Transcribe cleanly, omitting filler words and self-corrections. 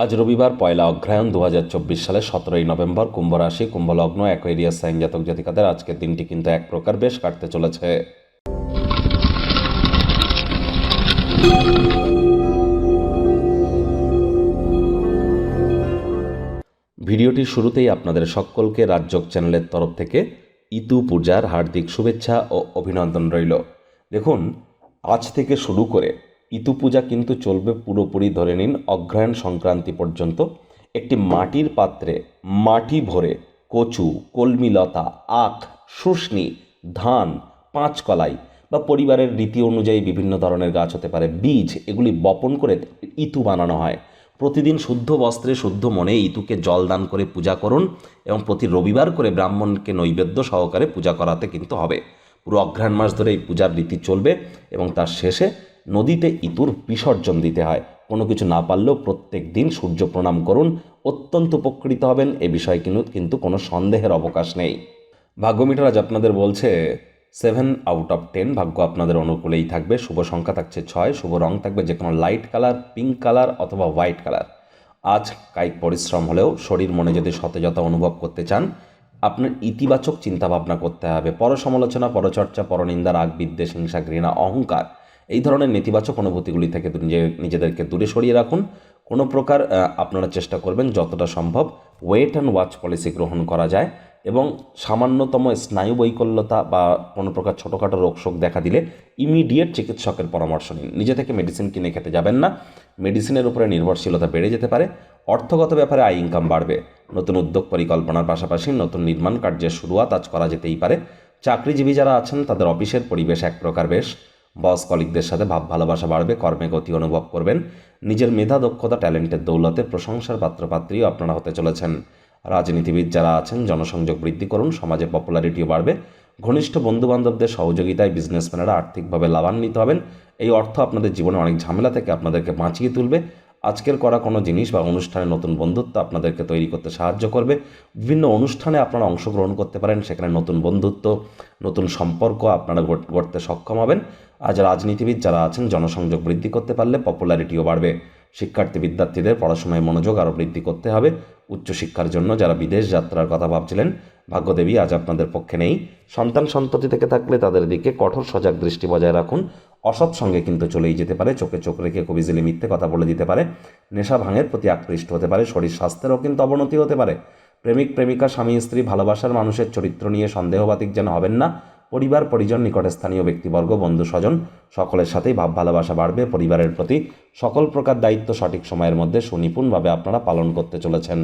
আজ রবিবার পয়লা অগ্রহায়ণ 2024 সালের 17ই নভেম্বর, কুম্ভ রাশি, কুম্ভলগ্ন, অ্যাকোয়ারিয়াস সাইন জাতক জাতিকাদের আজকের দিনটি কিন্তু এক প্রকার বেশ কাটতে চলেছে। ভিডিওটির শুরুতেই আপনাদের সকলকে রাজযোগ চ্যানেলের তরফ থেকে ইতু পূজার হার্দিক শুভেচ্ছা ও অভিনন্দন রইল। দেখুন, আজ থেকে শুরু করে ইতু পূজা কিন্তু চলবে পুরোপুরি, ধরে নিন অগ্রহায়ণ সংক্রান্তি পর্যন্ত। একটি মাটির পাত্রে মাটি ভরে কচু, কলমি লতা, আখ, শুষ্নি, ধান, পাঁচকলাই বা পরিবারের রীতি অনুযায়ী বিভিন্ন ধরনের গাছ হতে পারে, বীজ, এগুলি বপন করে ইতু বানানো হয়। প্রতিদিন শুদ্ধ বস্ত্রে শুদ্ধ মনে ইতুকে জল দান করে পূজা করুন এবং প্রতি রবিবার করে ব্রাহ্মণকে নৈবেদ্য সহকারে পূজা করাতে কিন্তু হবে। পুরো অগ্রহায়ণ মাস ধরে এই পূজার রীতি চলবে এবং তার শেষে নদীতে ইতুর বিসর্জন দিতে হয়। কোনো কিছু না পারলেও প্রত্যেক দিন সূর্য প্রণাম করুন, অত্যন্ত উপকৃত হবেন। এ বিষয়ে কিন্তু কোনো সন্দেহের অবকাশ নেই। ভাগ্যমিটার আজ আপনাদের বলছে 7 আউট অফ 10, ভাগ্য আপনাদের অনুকূলেই থাকবে। শুভ সংখ্যা থাকছে 6, শুভ রং থাকবে যে কোনো লাইট কালার, পিঙ্ক কালার অথবা হোয়াইট কালার। আজ কায়িক পরিশ্রম হলেও শরীর মনে যদি সতেজতা অনুভব করতে চান, আপনার ইতিবাচক চিন্তাভাবনা করতে হবে। পরসমালোচনা, পরচর্চা, পরনিন্দা, রাগ, বিদ্বেষ, হিংসা, ঘৃণা, অহংকার, এই ধরনের নেতিবাচক অনুভূতিগুলি থেকে নিজেদেরকে দূরে সরিয়ে রাখুন। কোনো প্রকার আপনারা চেষ্টা করবেন যতটা সম্ভব ওয়েট অ্যান্ড ওয়াচ পলিসি গ্রহণ করা যায় এবং সামান্যতম স্নায়ু বৈকল্যতা বা কোনো প্রকার ছোটোখাটো রোগশোক দেখা দিলে ইমিডিয়েট চিকিৎসকের পরামর্শ নিন। নিজে থেকে মেডিসিন কিনে খেতে যাবেন না, মেডিসিনের উপরে নির্ভরশীলতা বেড়ে যেতে পারে। অর্থগত ব্যাপারে আয় ইনকাম বাড়বে। নতুন উদ্যোগ পরিকল্পনার পাশাপাশি নতুন নির্মাণ কার্যের শুরুয়াত আজ করা যেতেই পারে। চাকরিজীবী যারা আছেন তাদের অফিসের পরিবেশ এক প্রকার বেশ। বস কলিগদের সাথে ভাব ভালোবাসা বাড়বে, কর্মে গতি অনুভব করবেন। নিজের মেধা, দক্ষতা, ট্যালেন্টের দৌলতে প্রশংসার পাত্রপাত্রীও আপনারা হতে চলেছেন। রাজনীতিবিদ যারা আছেন জনসংযোগ বৃদ্ধি করুন, সমাজে পপুলারিটিও বাড়বে। ঘনিষ্ঠ বন্ধুবান্ধবদের সহযোগিতায় বিজনেসম্যানেরা আর্থিকভাবে লাভান্বিত হবেন। এই অর্থ আপনাদের জীবনে অনেক ঝামেলা থেকে আপনাদেরকে বাঁচিয়ে তুলবে। আজকের করা কোনো জিনিস বা অনুষ্ঠানে নতুন বন্ধুত্ব আপনাদেরকে তৈরি করতে সাহায্য করবে। বিভিন্ন অনুষ্ঠানে আপনারা অংশগ্রহণ করতে পারেন, সেখানে নতুন বন্ধুত্ব, নতুন সম্পর্ক আপনারা গড়তে সক্ষম হবেন। আজ রাজনীতিবিদ যারা আছেন জনসংযোগ বৃদ্ধি করতে পারলে পপুলারিটিও বাড়বে। শিক্ষার্থী বিদ্যার্থীদের পড়াশোনায় মনোযোগ আরও বৃদ্ধি করতে হবে। উচ্চশিক্ষার জন্য যারা বিদেশ যাত্রার কথা ভাবছিলেন, ভাগ্যদেবী আজ আপনাদের পক্ষে নেই। সন্তান সন্ততি থেকে থাকলে তাদের দিকে কঠোর সজাগ দৃষ্টি বজায় রাখুন। অসৎ সঙ্গে কিন্তু চলেই যেতে পারে, চোখে চোখ রেখে খুব ইজিলি মিথ্যে কথা বলে দিতে পারে। নেশা ভাঙের প্রতি আকৃষ্ট হতে পারে, শরীর স্বাস্থ্যেরও কিন্তু অবনতি হতে পারে। প্রেমিক প্রেমিকা, স্বামী স্ত্রী, ভালোবাসার মানুষের চরিত্র নিয়ে সন্দেহবাতিক যেন হবেন না। পরিবার পরিজন, নিকটে স্থানীয় ব্যক্তিবর্গ, বন্ধু স্বজন সকলের সাথেই ভাব ভালোবাসা বাড়বে। পরিবারের প্রতি সকল প্রকার দায়িত্ব সঠিক সময়ের মধ্যে সুনিপুণভাবে আপনারা পালন করতে চলেছেন।